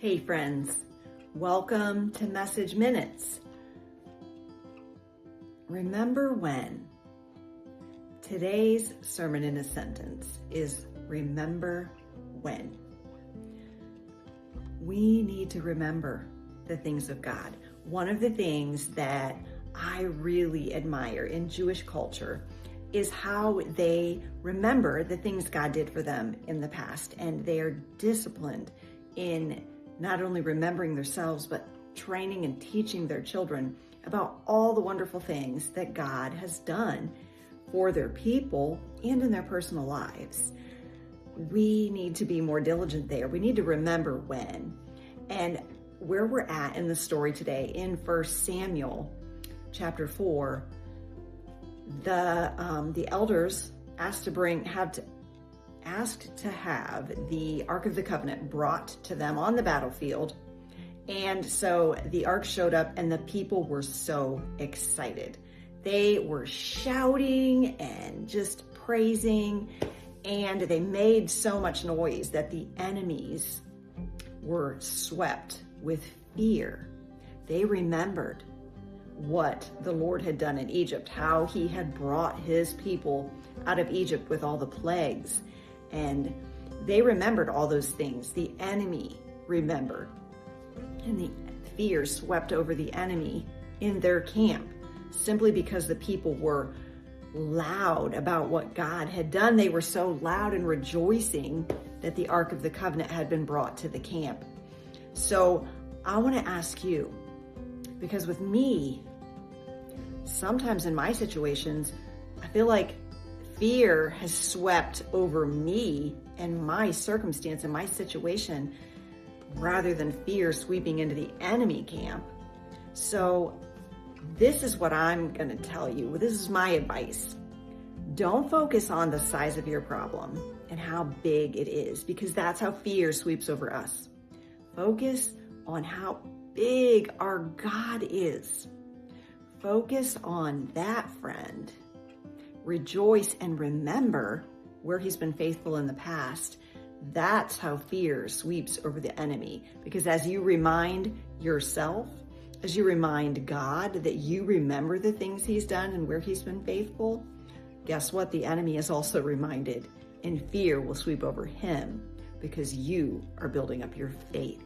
Hey friends, welcome to Message Minutes. Remember when? Today's sermon in a sentence is remember when. We need to remember the things of God. One of the things that I really admire in Jewish culture is how they remember the things God did for them in the past, and they are disciplined in not only remembering themselves, but training and teaching their children about all the wonderful things that God has done for their people and in their personal lives. We need to be more diligent there. We need to remember when. And where we're at in the story today, in 1 Samuel chapter 4, the elders asked to have the Ark of the Covenant brought to them on the battlefield. And so the Ark showed up and the people were so excited. They were shouting and just praising, and they made so much noise that the enemies were swept with fear. They remembered what the Lord had done in Egypt, how he had brought his people out of Egypt with all the plagues. And they remembered all those things. The enemy remembered. And the fear swept over the enemy in their camp simply because the people were loud about what God had done. They were so loud and rejoicing that the Ark of the Covenant had been brought to the camp. So I want to ask you, because with me, sometimes in my situations, I feel like fear has swept over me and my circumstance and my situation rather than fear sweeping into the enemy camp. So this is what I'm going to tell you. This is my advice. Don't focus on the size of your problem and how big it is, because that's how fear sweeps over us. Focus on how big our God is. Focus on that, friend. Rejoice and remember where he's been faithful in the past. That's how fear sweeps over the enemy. Because as you remind yourself, as you remind God that you remember the things he's done and where he's been faithful, guess what? The enemy is also reminded, and fear will sweep over him because you are building up your faith